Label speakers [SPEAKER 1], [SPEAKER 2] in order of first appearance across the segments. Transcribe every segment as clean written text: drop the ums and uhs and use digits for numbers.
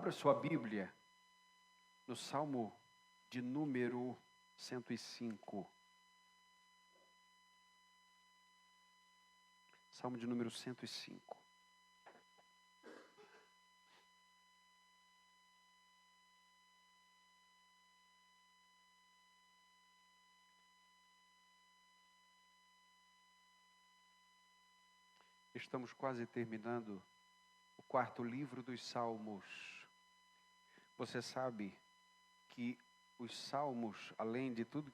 [SPEAKER 1] Abra sua Bíblia no Salmo de número 105. Salmo de número 105. Estamos quase terminando o quarto livro dos Salmos. Você sabe que os Salmos, além de tudo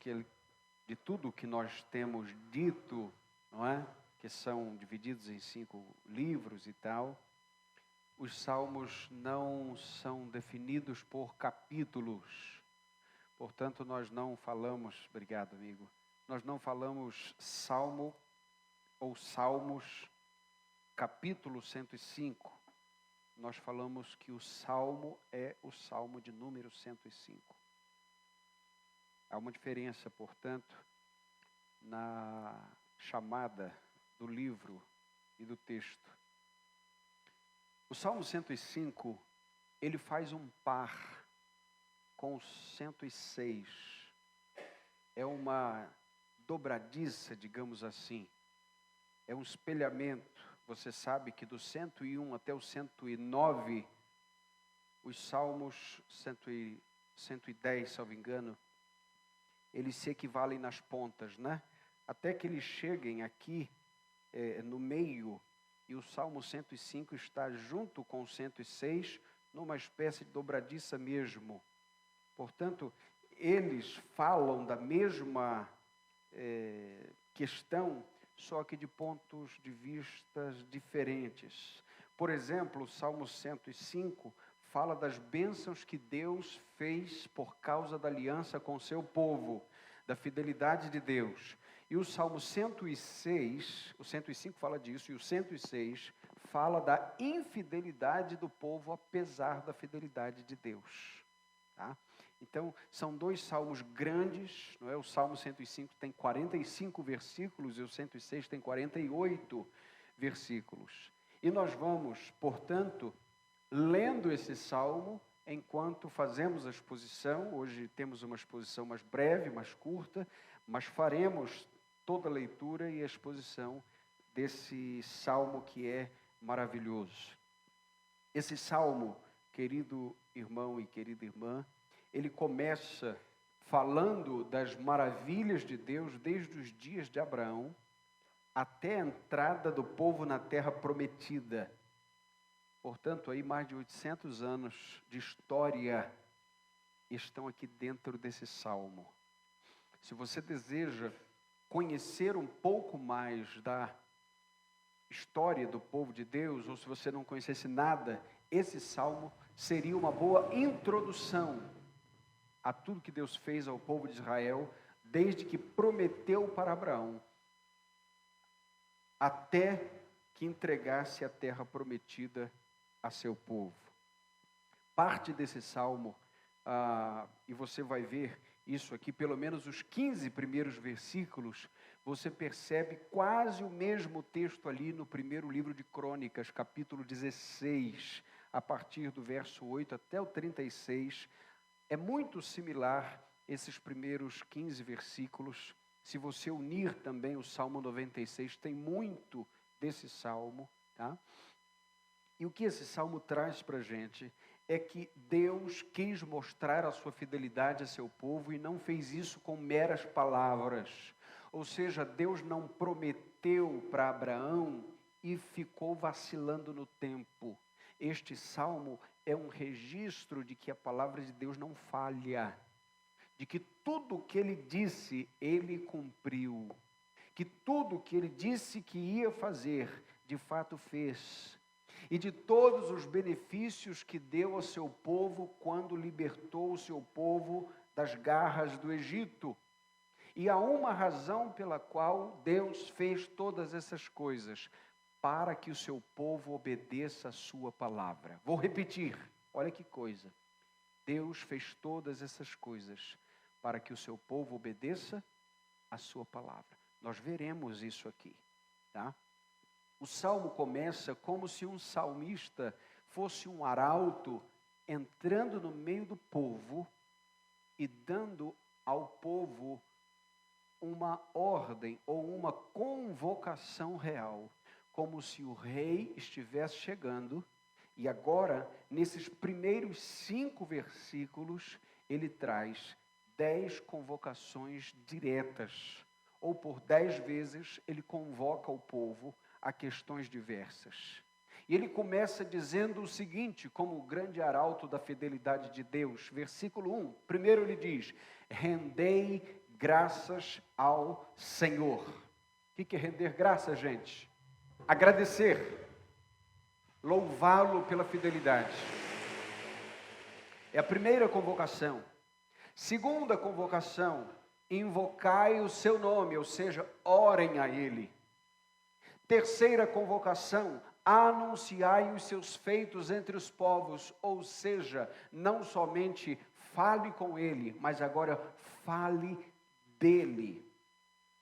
[SPEAKER 1] que nós temos dito, não é? Que são divididos em 5 livros e tal, os Salmos não são definidos por capítulos. Portanto, nós não falamos, obrigado amigo, nós não falamos Salmo ou Salmos capítulo 105, nós falamos que o Salmo é o Salmo de número 105. Há uma diferença, portanto, na chamada do livro e do texto. O Salmo 105, ele faz um par com o 106. É uma dobradiça, digamos assim. É um espelhamento. Você sabe que do 101 até o 109, os Salmos 110, salvo engano, eles se equivalem nas pontas, né? Até que eles cheguem aqui no meio, e o Salmo 105 está junto com o 106, numa espécie de dobradiça mesmo. Portanto, eles falam da mesma questão, só que de pontos de vistas diferentes. Por exemplo, o Salmo 105 fala das bênçãos que Deus fez por causa da aliança com o seu povo, da fidelidade de Deus. E o Salmo 106, o 105 fala disso, e o 106 fala da infidelidade do povo, apesar da fidelidade de Deus. Tá? Então, são 2 salmos grandes, não é? O Salmo 105 tem 45 versículos e o 106 tem 48 versículos. E nós vamos, portanto, lendo esse salmo enquanto fazemos a exposição. Hoje temos uma exposição mais breve, mais curta, mas faremos toda a leitura e a exposição desse salmo que é maravilhoso. Esse salmo, querido irmão e querida irmã, ele começa falando das maravilhas de Deus desde os dias de Abraão até a entrada do povo na terra prometida. Portanto, aí mais de 800 anos de história estão aqui dentro desse salmo. Se você deseja conhecer um pouco mais da história do povo de Deus, ou se você não conhecesse nada, esse salmo seria uma boa introdução a tudo que Deus fez ao povo de Israel, desde que prometeu para Abraão, até que entregasse a terra prometida a seu povo. Parte desse salmo, e você vai ver isso aqui, pelo menos os 15 primeiros versículos, você percebe quase o mesmo texto ali no primeiro livro de Crônicas, capítulo 16, a partir do verso 8 até o 36, é muito similar esses primeiros 15 versículos. Se você unir também o Salmo 96, tem muito desse salmo, tá? E o que esse salmo traz para a gente é que Deus quis mostrar a sua fidelidade a seu povo e não fez isso com meras palavras. Ou seja, Deus não prometeu para Abraão e ficou vacilando no tempo. Este salmo é um registro de que a palavra de Deus não falha, de que tudo o que ele disse, ele cumpriu, que tudo o que ele disse que ia fazer, de fato fez, e de todos os benefícios que deu ao seu povo quando libertou o seu povo das garras do Egito. E há uma razão pela qual Deus fez todas essas coisas: para que o seu povo obedeça a sua palavra. Vou repetir, olha que coisa. Deus fez todas essas coisas para que o seu povo obedeça a sua palavra. Nós veremos isso aqui, tá? O salmo começa como se um salmista fosse um arauto entrando no meio do povo e dando ao povo uma ordem ou uma convocação real, como se o rei estivesse chegando. E agora, nesses primeiros 5 versículos, ele traz 10 convocações diretas, ou por 10 vezes ele convoca o povo a questões diversas. E ele começa dizendo o seguinte, como o grande arauto da fidelidade de Deus, versículo 1, primeiro ele diz: rendei graças ao Senhor. O que é render graças, gente? Agradecer, louvá-lo pela fidelidade. É a primeira convocação. Segunda convocação, invocai o seu nome, ou seja, orem a ele. Terceira convocação, anunciai os seus feitos entre os povos, ou seja, não somente fale com ele, mas agora fale dele.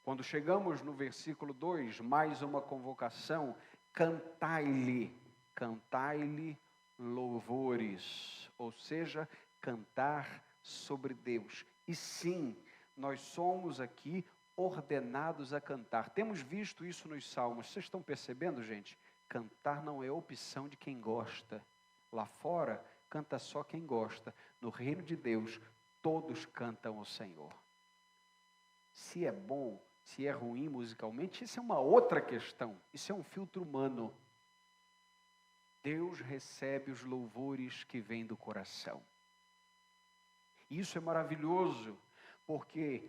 [SPEAKER 1] Quando chegamos no versículo 2, mais uma convocação, cantai-lhe louvores, ou seja, cantar sobre Deus. E sim, nós somos aqui ordenados a cantar. Temos visto isso nos salmos. Vocês estão percebendo, gente? Cantar não é opção de quem gosta. Lá fora, canta só quem gosta. No reino de Deus, todos cantam ao Senhor. Se é bom, se é ruim musicalmente, isso é uma outra questão. Isso é um filtro humano. Deus recebe os louvores que vêm do coração. Isso é maravilhoso, porque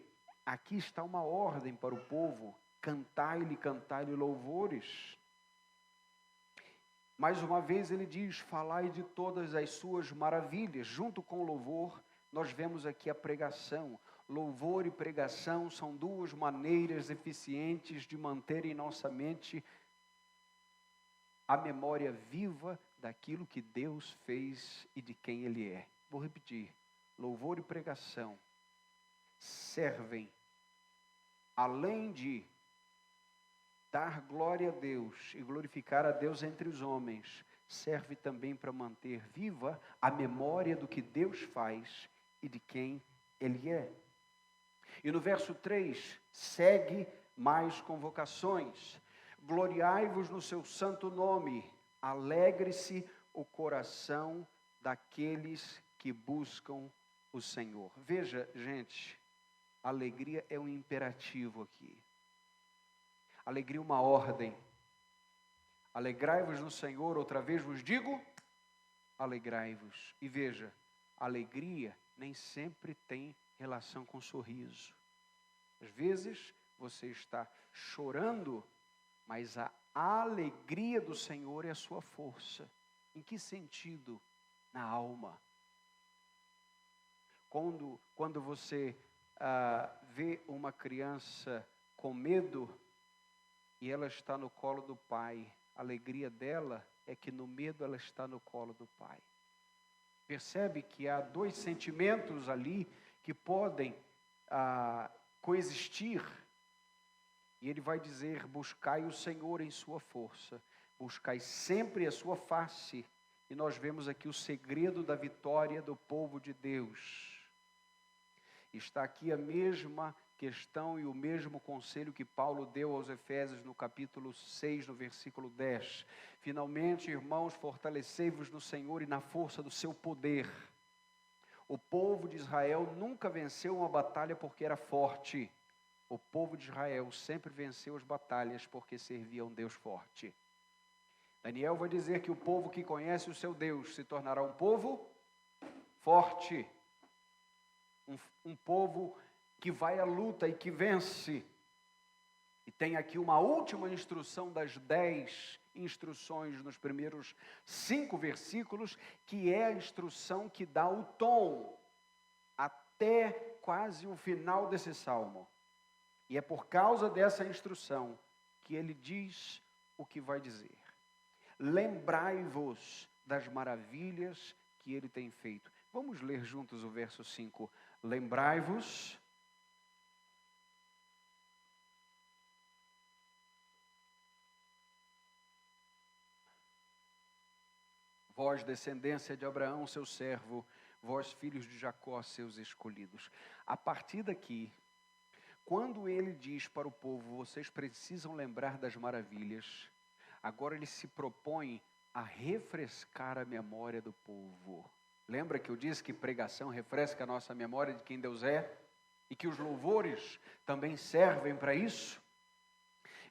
[SPEAKER 1] aqui está uma ordem para o povo: cantai-lhe louvores. Mais uma vez ele diz: falai de todas as suas maravilhas. Junto com o louvor, nós vemos aqui a pregação. Louvor e pregação são duas maneiras eficientes de manter em nossa mente a memória viva daquilo que Deus fez e de quem Ele é. Vou repetir: louvor e pregação servem, além de dar glória a Deus e glorificar a Deus entre os homens, serve também para manter viva a memória do que Deus faz e de quem Ele é. E no verso 3, segue mais convocações. Gloriai-vos no seu santo nome, alegre-se o coração daqueles que buscam o Senhor. Veja, gente, alegria é um imperativo aqui. Alegria é uma ordem. Alegrai-vos no Senhor, outra vez vos digo, alegrai-vos. E veja, alegria nem sempre tem relação com sorriso. Às vezes você está chorando, mas a alegria do Senhor é a sua força. Em que sentido? Na alma. Quando você vê uma criança com medo e ela está no colo do pai, a alegria dela é que no medo ela está no colo do pai. Percebe que há dois sentimentos ali que podem coexistir. E ele vai dizer: buscai o Senhor em sua força, buscai sempre a sua face. E nós vemos aqui o segredo da vitória do povo de Deus. Está aqui a mesma questão e o mesmo conselho que Paulo deu aos Efésios no capítulo 6, no versículo 10. Finalmente, irmãos, fortalecei-vos no Senhor e na força do seu poder. O povo de Israel nunca venceu uma batalha porque era forte. O povo de Israel sempre venceu as batalhas porque servia a um Deus forte. Daniel vai dizer que o povo que conhece o seu Deus se tornará um povo forte. Um povo que vai à luta e que vence. E tem aqui uma última instrução das 10 instruções nos primeiros 5 versículos, que é a instrução que dá o tom até quase o final desse salmo. E é por causa dessa instrução que ele diz o que vai dizer. Lembrai-vos das maravilhas que ele tem feito. Vamos ler juntos o verso 5. Lembrai-vos vós, descendência de Abraão, seu servo, vós, filhos de Jacó, seus escolhidos. A partir daqui, quando ele diz para o povo, vocês precisam lembrar das maravilhas, agora ele se propõe a refrescar a memória do povo. Lembra que eu disse que pregação refresca a nossa memória de quem Deus é? E que os louvores também servem para isso?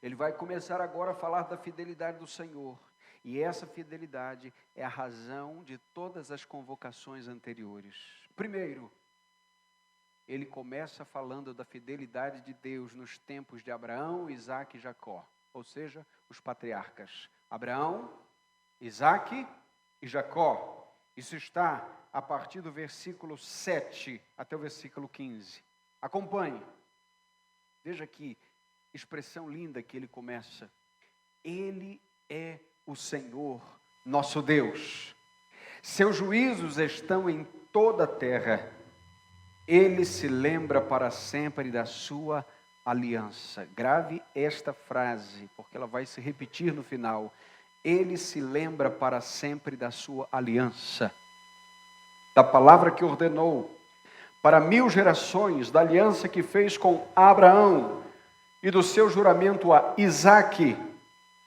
[SPEAKER 1] Ele vai começar agora a falar da fidelidade do Senhor. E essa fidelidade é a razão de todas as convocações anteriores. Primeiro, ele começa falando da fidelidade de Deus nos tempos de Abraão, Isaque e Jacó. Ou seja, os patriarcas. Abraão, Isaque e Jacó. Isso está a partir do versículo 7 até o versículo 15. Acompanhe. Veja que expressão linda que ele começa. Ele é o Senhor, nosso Deus. Seus juízos estão em toda a terra. Ele se lembra para sempre da sua aliança. Grave esta frase, porque ela vai se repetir no final. Ele se lembra para sempre da sua aliança. Da palavra que ordenou para 1000 gerações, da aliança que fez com Abraão e do seu juramento a Isaque,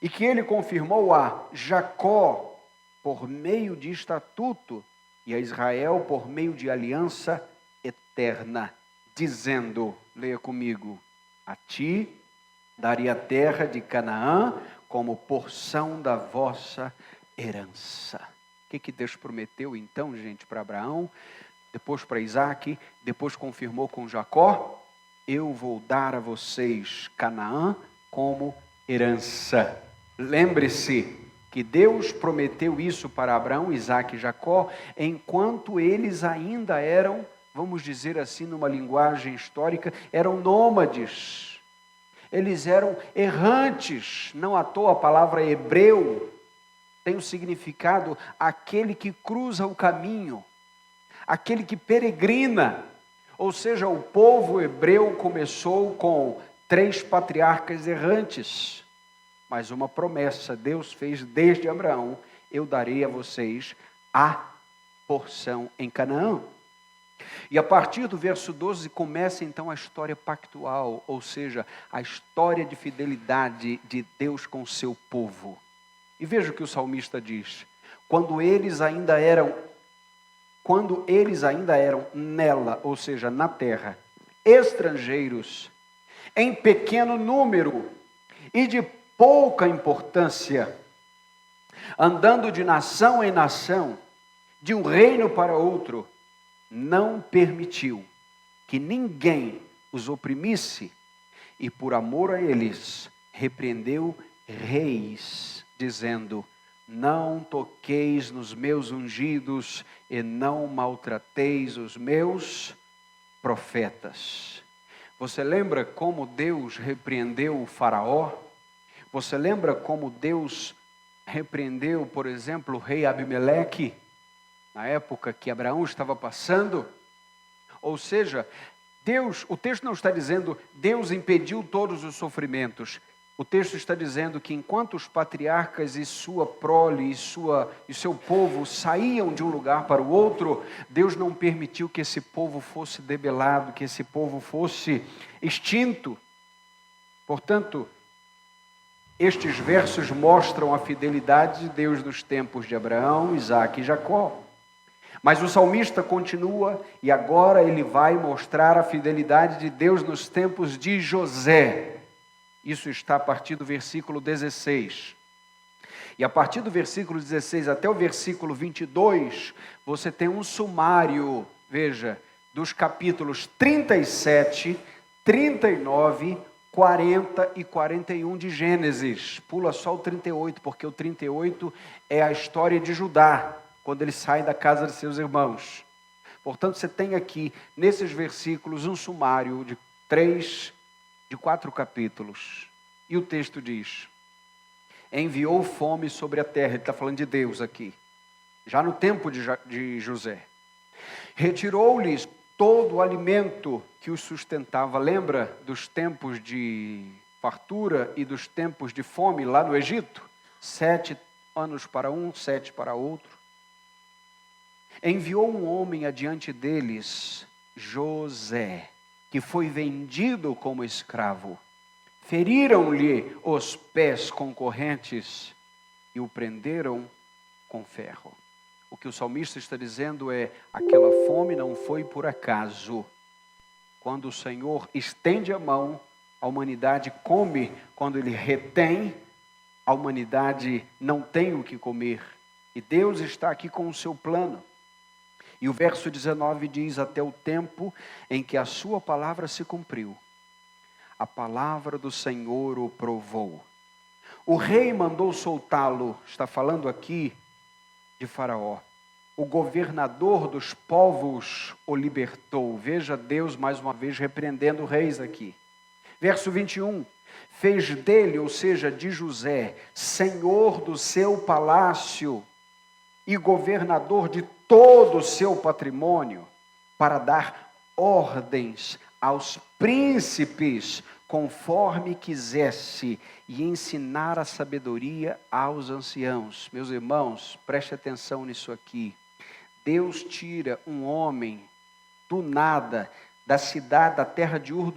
[SPEAKER 1] e que ele confirmou a Jacó por meio de estatuto e a Israel por meio de aliança eterna, dizendo, leia comigo, a ti daria a terra de Canaã como porção da vossa herança. O que Deus prometeu então, gente, para Abraão, depois para Isaque, depois confirmou com Jacó? Eu vou dar a vocês Canaã como herança. Lembre-se que Deus prometeu isso para Abraão, Isaque e Jacó, enquanto eles ainda eram, vamos dizer assim numa linguagem histórica, eram nômades. Eles eram errantes. Não à toa a palavra hebreu tem o significado aquele que cruza o caminho, aquele que peregrina. Ou seja, o povo hebreu começou com 3 patriarcas errantes. Mas uma promessa Deus fez desde Abraão: eu darei a vocês a porção em Canaã. E a partir do verso 12 começa então a história pactual, ou seja, a história de fidelidade de Deus com o seu povo. E veja o que o salmista diz: quando eles ainda eram nela, ou seja, na terra, estrangeiros, em pequeno número e de pouca importância, andando de nação em nação, de um reino para outro, não permitiu que ninguém os oprimisse, e por amor a eles repreendeu reis, dizendo: não toqueis nos meus ungidos e não maltrateis os meus profetas. Você lembra como Deus repreendeu o faraó? Você lembra como Deus repreendeu, por exemplo, o rei Abimeleque, na época que Abraão estava passando? Ou seja, o texto não está dizendo Deus impediu todos os sofrimentos. O texto está dizendo que enquanto os patriarcas e sua prole e seu povo saíam de um lugar para o outro, Deus não permitiu que esse povo fosse debelado, que esse povo fosse extinto. Portanto, estes versos mostram a fidelidade de Deus nos tempos de Abraão, Isaque e Jacó. Mas o salmista continua e agora ele vai mostrar a fidelidade de Deus nos tempos de José. Isso está a partir do versículo 16. E a partir do versículo 16 até o versículo 22, você tem um sumário, veja, dos capítulos 37, 39, 40 e 41 de Gênesis. Pula só o 38, porque o 38 é a história de Judá, quando ele sai da casa de seus irmãos. Portanto, você tem aqui, nesses versículos, um sumário de 4 capítulos. E o texto diz: enviou fome sobre a terra. Ele está falando de Deus aqui, já no tempo de José. Retirou-lhes todo o alimento que os sustentava. Lembra dos tempos de fartura e dos tempos de fome lá no Egito? 7 anos para um, 7 para outro. enviou um homem adiante deles, José, que foi vendido como escravo. Feriram-lhe os pés com correntes e o prenderam com ferro. O que o salmista está dizendo é: aquela fome não foi por acaso. Quando o Senhor estende a mão, a humanidade come. Quando Ele retém, a humanidade não tem o que comer. E Deus está aqui com o seu plano. E o verso 19 diz: até o tempo em que a sua palavra se cumpriu, a palavra do Senhor o provou. O rei mandou soltá-lo, está falando aqui de Faraó. O governador dos povos o libertou. Veja Deus mais uma vez repreendendo reis aqui. Verso 21, fez dele, ou seja, de José, senhor do seu palácio e governador de todo o seu patrimônio, para dar ordens aos príncipes, conforme quisesse, e ensinar a sabedoria aos anciãos. Meus irmãos, preste atenção nisso aqui. Deus tira um homem do nada, da cidade, da terra de Ur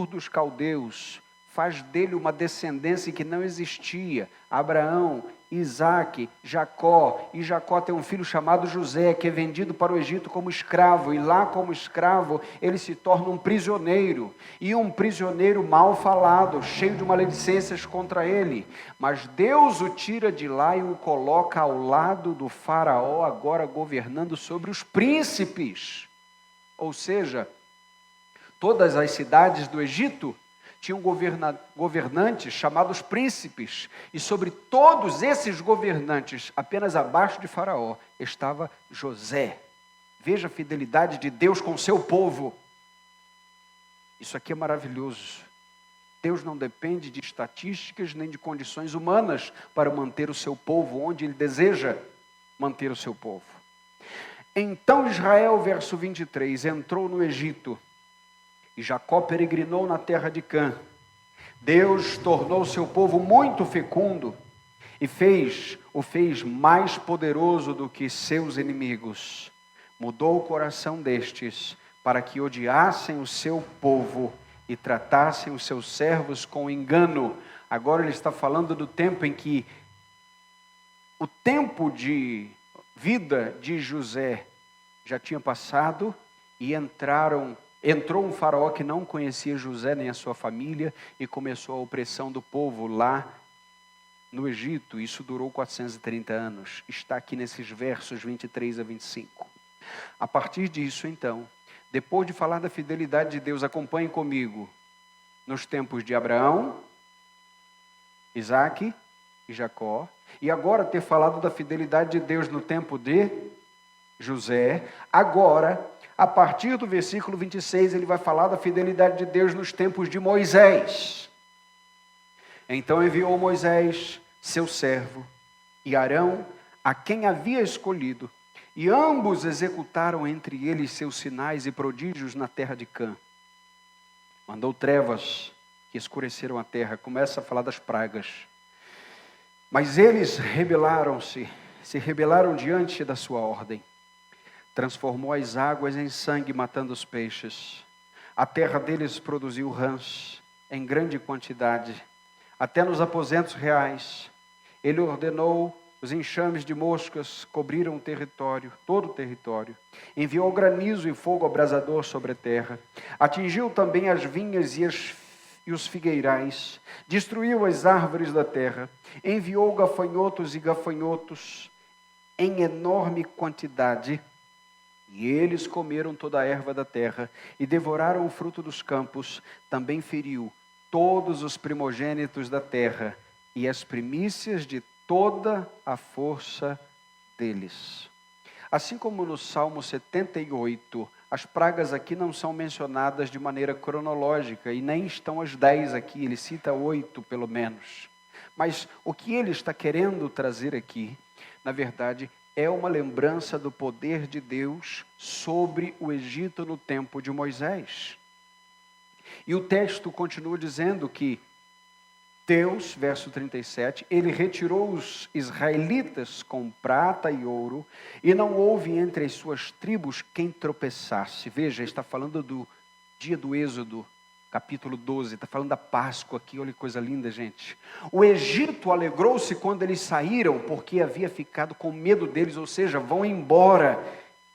[SPEAKER 1] dos Caldeus, faz dele uma descendência que não existia, Abraão, Isaque, Jacó, e Jacó tem um filho chamado José, que é vendido para o Egito como escravo, e lá como escravo ele se torna um prisioneiro, e um prisioneiro mal falado, cheio de maledicências contra ele, mas Deus o tira de lá e o coloca ao lado do faraó, agora governando sobre os príncipes, ou seja, todas as cidades do Egito tinham governantes chamados príncipes, e sobre todos esses governantes, apenas abaixo de Faraó, estava José. Veja a fidelidade de Deus com o seu povo. Isso aqui é maravilhoso. Deus não depende de estatísticas nem de condições humanas para manter o seu povo onde Ele deseja manter o seu povo. Então Israel, verso 23, entrou no Egito, e Jacó peregrinou na terra de Cã. Deus tornou seu povo muito fecundo e o fez mais poderoso do que seus inimigos. Mudou o coração destes para que odiassem o seu povo e tratassem os seus servos com engano. Agora ele está falando do tempo em que o tempo de vida de José já tinha passado e entrou um faraó que não conhecia José nem a sua família e começou a opressão do povo lá no Egito. Isso durou 430 anos. Está aqui nesses versos 23 a 25. A partir disso, então, depois de falar da fidelidade de Deus, acompanhe comigo nos tempos de Abraão, Isaque e Jacó, e agora ter falado da fidelidade de Deus no tempo de José, agora, a partir do versículo 26, ele vai falar da fidelidade de Deus nos tempos de Moisés. Então enviou Moisés, seu servo, e Arão, a quem havia escolhido, e ambos executaram entre eles seus sinais e prodígios na terra de Cã. Mandou trevas que escureceram a terra. Começa a falar das pragas. Mas eles rebelaram-se, se rebelaram diante da sua ordem. Transformou as águas em sangue, matando os peixes. A terra deles produziu rãs em grande quantidade, até nos aposentos reais. Ele ordenou, os enxames de moscas cobriram o território, todo o território. Enviou granizo e fogo abrasador sobre a terra. Atingiu também as vinhas e os figueirais. Destruiu as árvores da terra. Enviou gafanhotos e gafanhotos em enorme quantidade. E eles comeram toda a erva da terra e devoraram o fruto dos campos. Também feriu todos os primogênitos da terra e as primícias de toda a força deles. Assim como no Salmo 78, as pragas aqui não são mencionadas de maneira cronológica e nem estão as 10 aqui, ele cita 8 pelo menos. Mas o que ele está querendo trazer aqui, na verdade, é uma lembrança do poder de Deus sobre o Egito no tempo de Moisés. E o texto continua dizendo que Deus, verso 37, ele retirou os israelitas com prata e ouro, e não houve entre as suas tribos quem tropeçasse. Veja, está falando do dia do Êxodo, capítulo 12, está falando da Páscoa aqui, olha que coisa linda, gente. O Egito alegrou-se quando eles saíram, porque havia ficado com medo deles, ou seja, vão embora.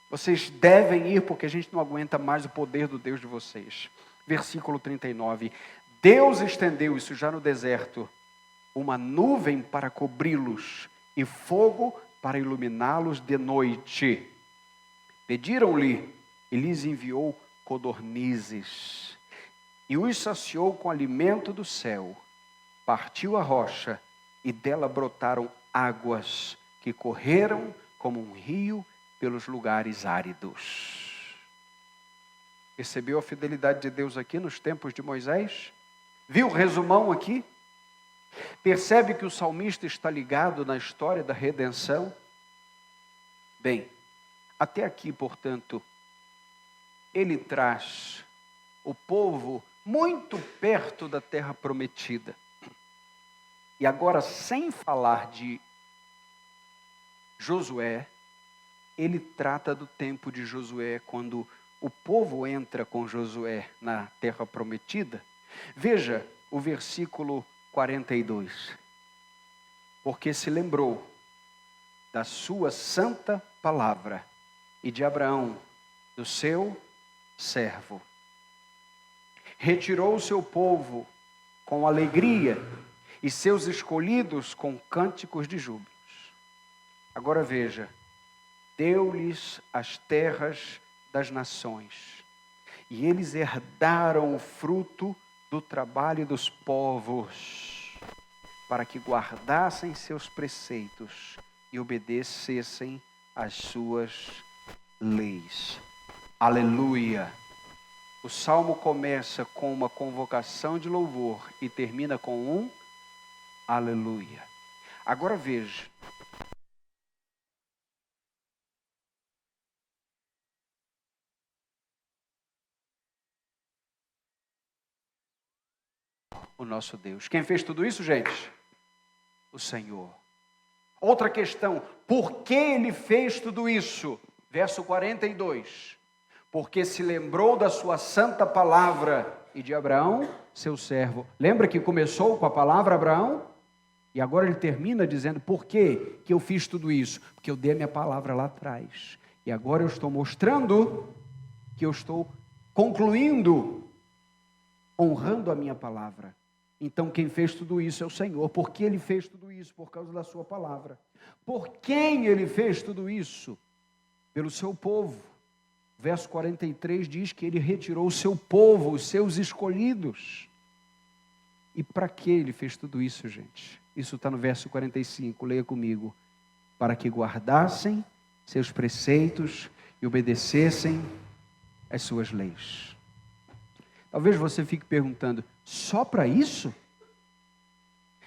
[SPEAKER 1] Vocês devem ir, porque a gente não aguenta mais o poder do Deus de vocês. Versículo 39. Deus estendeu, isso já no deserto, uma nuvem para cobri-los e fogo para iluminá-los de noite. Pediram-lhe e lhes enviou codornizes e os saciou com alimento do céu. Partiu a rocha e dela brotaram águas que correram como um rio pelos lugares áridos. Percebeu a fidelidade de Deus aqui nos tempos de Moisés? Viu o resumão aqui? Percebe que o salmista está ligado na história da redenção? Bem, até aqui, portanto, ele traz o povo muito perto da terra prometida. E agora, sem falar de Josué, ele trata do tempo de Josué, quando o povo entra com Josué na terra prometida. Veja o versículo 42. Porque se lembrou da sua santa palavra e de Abraão, do seu servo. Retirou o seu povo com alegria e seus escolhidos com cânticos de júbilos. Agora veja, deu-lhes as terras das nações e eles herdaram o fruto do trabalho dos povos, para que guardassem seus preceitos e obedecessem às suas leis. Aleluia! O salmo começa com uma convocação de louvor e termina com um aleluia. Agora veja. O nosso Deus. Quem fez tudo isso, gente? O Senhor. Outra questão, por que ele fez tudo isso? Verso 42. Porque se lembrou da sua santa palavra e de Abraão, seu servo. Lembra que começou com a palavra Abraão? E agora ele termina dizendo, por que eu fiz tudo isso? Porque eu dei a minha palavra lá atrás. E agora eu estou mostrando que eu estou concluindo, honrando a minha palavra. Então quem fez tudo isso é o Senhor. Por que ele fez tudo isso? Por causa da sua palavra. Por quem ele fez tudo isso? Pelo seu povo. Verso 43 diz que ele retirou o seu povo, os seus escolhidos. E para que ele fez tudo isso, gente? Isso está no verso 45, leia comigo. Para que guardassem seus preceitos e obedecessem às suas leis. Talvez você fique perguntando, só para isso?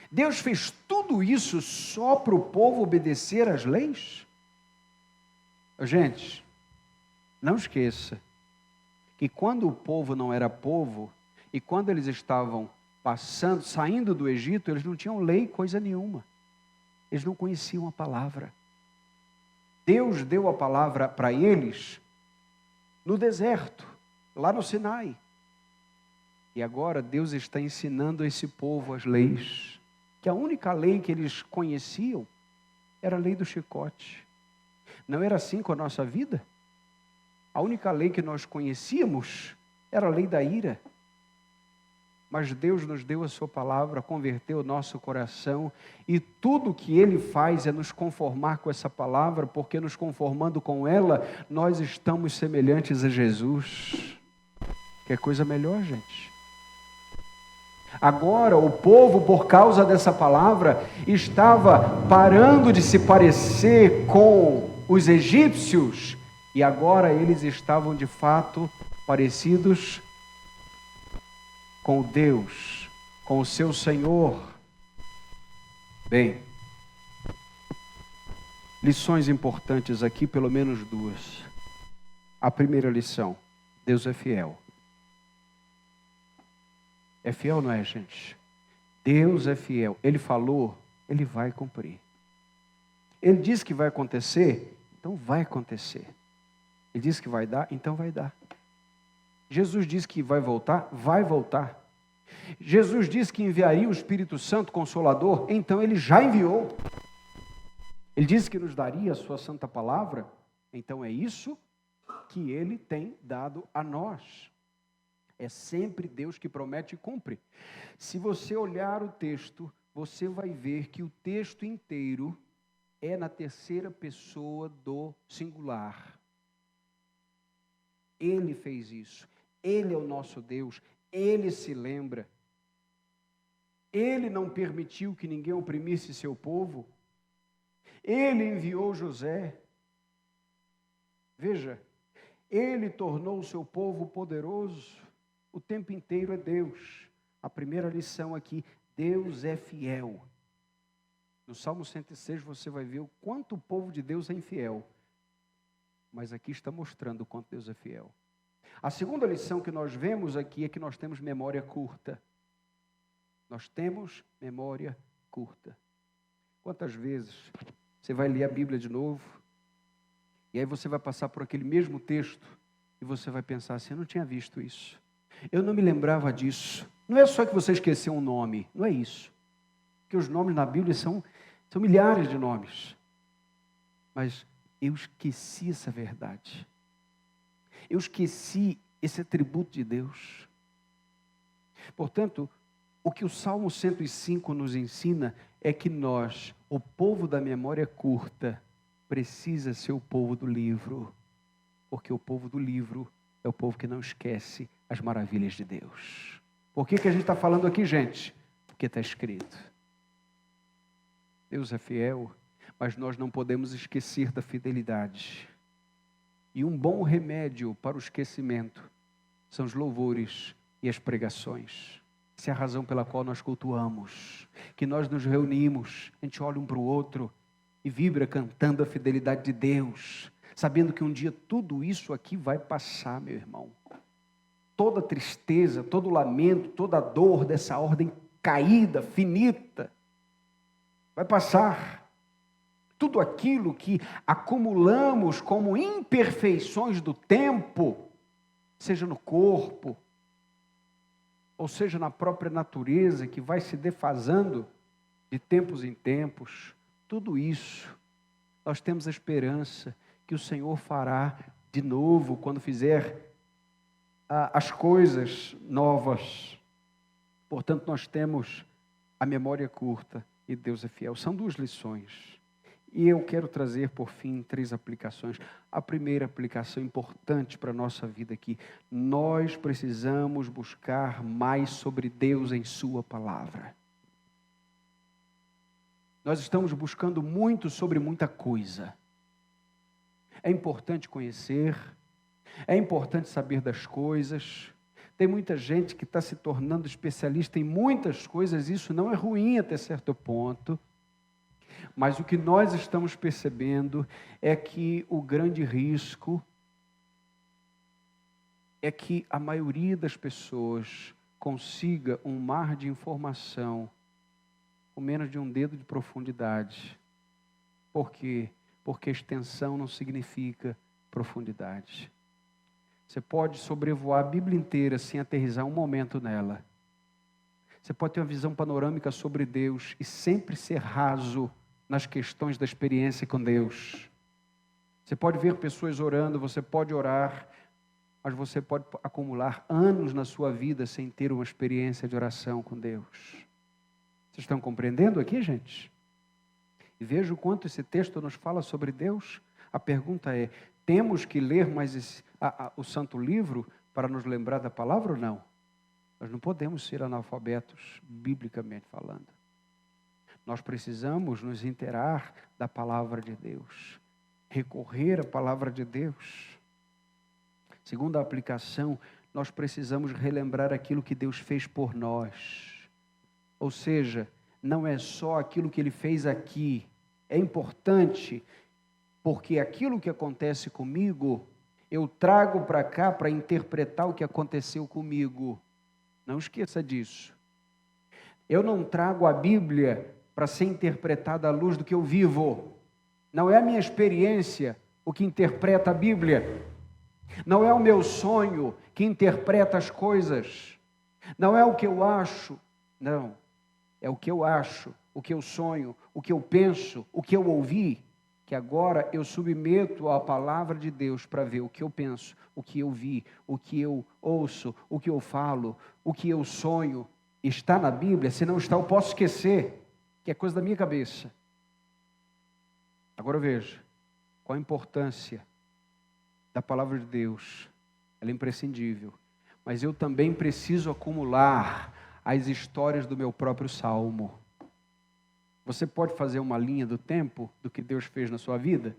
[SPEAKER 1] Deus fez tudo isso só para o povo obedecer às leis? Gente, não esqueça que quando o povo não era povo, e quando eles estavam saindo do Egito, eles não tinham lei, coisa nenhuma. Eles não conheciam a palavra. Deus deu a palavra para eles no deserto, lá no Sinai. E agora Deus está ensinando a esse povo as leis, que a única lei que eles conheciam era a lei do chicote. Não era assim com a nossa vida? A única lei que nós conhecíamos era a lei da ira. Mas Deus nos deu a sua palavra, converteu o nosso coração, e tudo que Ele faz é nos conformar com essa palavra, porque nos conformando com ela, nós estamos semelhantes a Jesus. Que coisa melhor, gente? Agora o povo, por causa dessa palavra, estava parando de se parecer com os egípcios, e agora eles estavam de fato parecidos com Deus, com o seu Senhor. Bem, lições importantes aqui, pelo menos duas. A primeira lição, Deus é fiel. É fiel, não é, gente? Deus é fiel. Ele falou, Ele vai cumprir. Ele disse que vai acontecer, então vai acontecer. Ele disse que vai dar, então vai dar. Jesus disse que vai voltar, vai voltar. Jesus disse que enviaria o Espírito Santo Consolador, então Ele já enviou. Ele disse que nos daria a sua santa palavra, então é isso que Ele tem dado a nós. É sempre Deus que promete e cumpre. Se você olhar o texto, você vai ver que o texto inteiro é na terceira pessoa do singular. Ele fez isso. Ele é o nosso Deus. Ele se lembra. Ele não permitiu que ninguém oprimisse seu povo. Ele enviou José. Veja, Ele tornou o seu povo poderoso. O tempo inteiro é Deus. A primeira lição aqui, Deus é fiel. No Salmo 106 você vai ver o quanto o povo de Deus é infiel. Mas aqui está mostrando o quanto Deus é fiel. A segunda lição que nós vemos aqui é que nós temos memória curta. Nós temos memória curta. Quantas vezes você vai ler a Bíblia de novo, e aí você vai passar por aquele mesmo texto, e você vai pensar assim, eu não tinha visto isso. Eu não me lembrava disso. Não é só que você esqueceu um nome, não é isso. Porque os nomes na Bíblia são milhares de nomes. Mas eu esqueci essa verdade. Eu esqueci esse atributo de Deus. Portanto, o que o Salmo 105 nos ensina é que nós, o povo da memória curta, precisa ser o povo do livro. Porque o povo do livro é o povo que não esquece as maravilhas de Deus. Por que a gente está falando aqui, gente? Porque está escrito. Deus é fiel, mas nós não podemos esquecer da fidelidade. E um bom remédio para o esquecimento são os louvores e as pregações. Essa é a razão pela qual nós cultuamos, que nós nos reunimos, a gente olha um para o outro e vibra cantando a fidelidade de Deus, sabendo que um dia tudo isso aqui vai passar, meu irmão. Toda tristeza, todo lamento, toda dor dessa ordem caída, finita, vai passar. Tudo aquilo que acumulamos como imperfeições do tempo, seja no corpo, ou seja na própria natureza, que vai se defasando de tempos em tempos, tudo isso, nós temos a esperança que o Senhor fará de novo, quando fizer as coisas novas. Portanto, nós temos a memória curta e Deus é fiel. São duas lições. E eu quero trazer, por fim, 3 aplicações. A primeira aplicação importante para a nossa vida aqui. Nós precisamos buscar mais sobre Deus em sua palavra. Nós estamos buscando muito sobre muita coisa. É importante conhecer, é importante saber das coisas. Tem muita gente que está se tornando especialista em muitas coisas, isso não é ruim até certo ponto. Mas o que nós estamos percebendo é que o grande risco é que a maioria das pessoas consiga um mar de informação com menos de um dedo de profundidade. Por quê? Porque extensão não significa profundidade. Você pode sobrevoar a Bíblia inteira sem aterrissar um momento nela. Você pode ter uma visão panorâmica sobre Deus e sempre ser raso nas questões da experiência com Deus. Você pode ver pessoas orando, você pode orar, mas você pode acumular anos na sua vida sem ter uma experiência de oração com Deus. Vocês estão compreendendo aqui, gente? E veja o quanto esse texto nos fala sobre Deus. A pergunta é, temos que ler mais o Santo Livro para nos lembrar da palavra ou não? Nós não podemos ser analfabetos, biblicamente falando. Nós precisamos nos inteirar da palavra de Deus, recorrer à palavra de Deus. Segunda aplicação, nós precisamos relembrar aquilo que Deus fez por nós. Ou seja, não é só aquilo que Ele fez aqui. É importante, porque aquilo que acontece comigo, eu trago para cá para interpretar o que aconteceu comigo. Não esqueça disso. Eu não trago a Bíblia para ser interpretada à luz do que eu vivo. Não é a minha experiência o que interpreta a Bíblia. Não é o meu sonho que interpreta as coisas. Não é o que eu acho. Não. É o que eu acho, o que eu sonho, o que eu penso, o que eu ouvi, que agora eu submeto à palavra de Deus para ver o que eu penso, o que eu vi, o que eu ouço, o que eu falo, o que eu sonho. Está na Bíblia? Se não está, eu posso esquecer, que é coisa da minha cabeça. Agora veja, qual a importância da palavra de Deus. Ela é imprescindível. Mas eu também preciso acumular as histórias do meu próprio salmo. Você pode fazer uma linha do tempo do que Deus fez na sua vida?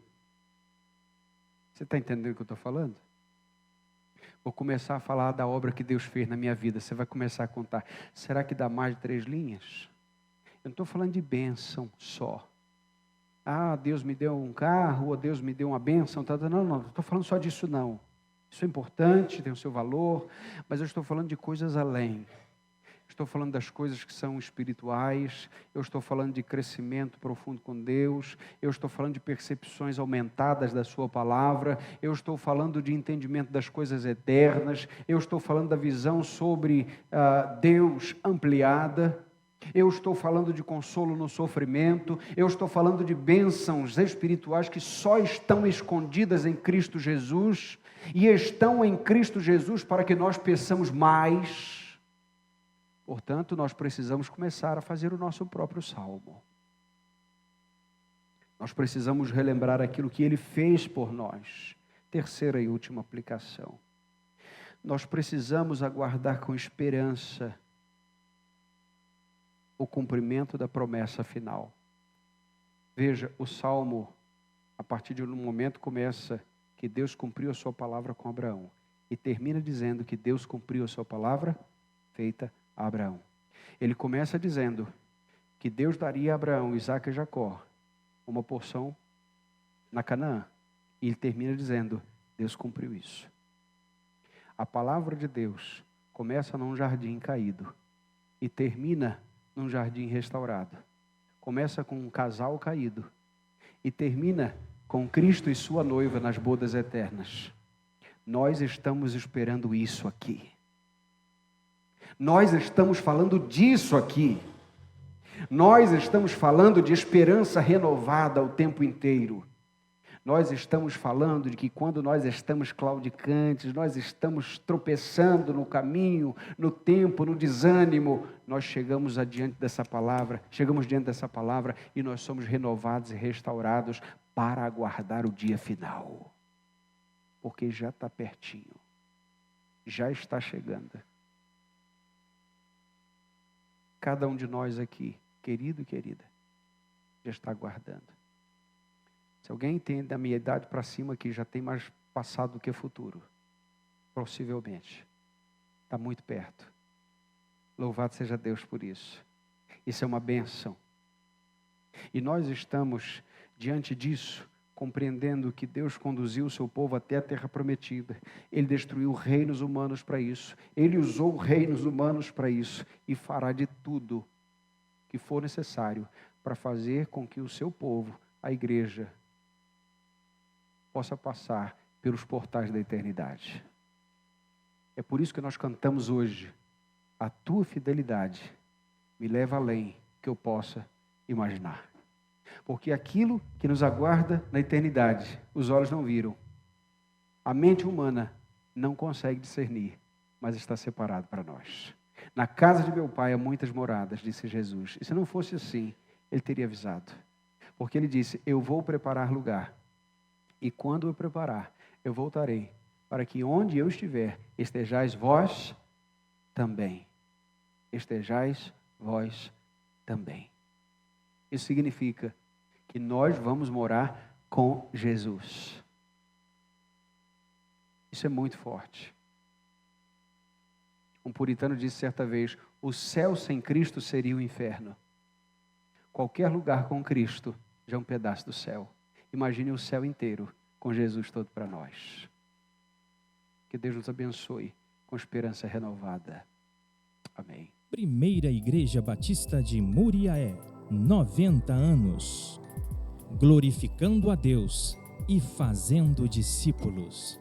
[SPEAKER 1] Você está entendendo o que eu estou falando? Vou começar a falar da obra que Deus fez na minha vida. Você vai começar a contar. Será que dá mais de 3 linhas? Eu não estou falando de bênção só. Ah, Deus me deu um carro, ou Deus me deu uma bênção. Não estou falando só disso não. Isso é importante, tem o seu valor, mas eu estou falando de coisas além. Estou falando das coisas que são espirituais, eu estou falando de crescimento profundo com Deus, eu estou falando de percepções aumentadas da sua palavra, eu estou falando de entendimento das coisas eternas, eu estou falando da visão sobre Deus ampliada, eu estou falando de consolo no sofrimento, eu estou falando de bênçãos espirituais que só estão escondidas em Cristo Jesus, e estão em Cristo Jesus para que nós peçamos mais. Portanto, nós precisamos começar a fazer o nosso próprio salmo. Nós precisamos relembrar aquilo que Ele fez por nós. Terceira e última aplicação. Nós precisamos aguardar com esperança o cumprimento da promessa final. Veja, o salmo, a partir de um momento, começa que Deus cumpriu a sua palavra com Abraão. E termina dizendo que Deus cumpriu a sua palavra feita a Abraão. Ele começa dizendo que Deus daria a Abraão, Isaque e Jacó uma porção na Canaã. E ele termina dizendo, Deus cumpriu isso. A palavra de Deus começa num jardim caído e termina num jardim restaurado. Começa com um casal caído e termina com Cristo e sua noiva nas bodas eternas. Nós estamos esperando isso aqui. Nós estamos falando disso aqui. Nós estamos falando de esperança renovada o tempo inteiro. Nós estamos falando de que quando nós estamos claudicantes, nós estamos tropeçando no caminho, no tempo, no desânimo, nós chegamos diante dessa palavra e nós somos renovados e restaurados para aguardar o dia final. Porque já está pertinho, já está chegando. Cada um de nós aqui, querido e querida, já está aguardando. Se alguém tem da minha idade para cima que já tem mais passado do que futuro, possivelmente, está muito perto. Louvado seja Deus por isso. Isso é uma bênção. E nós estamos, diante disso, compreendendo que Deus conduziu o seu povo até a terra prometida. Ele destruiu reinos humanos para isso. Ele usou reinos humanos para isso. E fará de tudo que for necessário para fazer com que o seu povo, a igreja, possa passar pelos portais da eternidade. É por isso que nós cantamos hoje, a tua fidelidade me leva além que eu possa imaginar. Porque aquilo que nos aguarda na eternidade, os olhos não viram. A mente humana não consegue discernir, mas está separado para nós. Na casa de meu pai há muitas moradas, disse Jesus. E se não fosse assim, ele teria avisado. Porque ele disse, eu vou preparar lugar. E quando eu preparar, eu voltarei, para que onde eu estiver, estejais vós também. Estejais vós também. Isso significa que nós vamos morar com Jesus. Isso é muito forte. Um puritano disse certa vez, o céu sem Cristo seria o inferno. Qualquer lugar com Cristo já é um pedaço do céu. Imagine o céu inteiro com Jesus todo para nós. Que Deus nos abençoe com esperança renovada. Amém.
[SPEAKER 2] Primeira Igreja Batista de Muriaé, 90 anos. Glorificando a Deus e fazendo discípulos.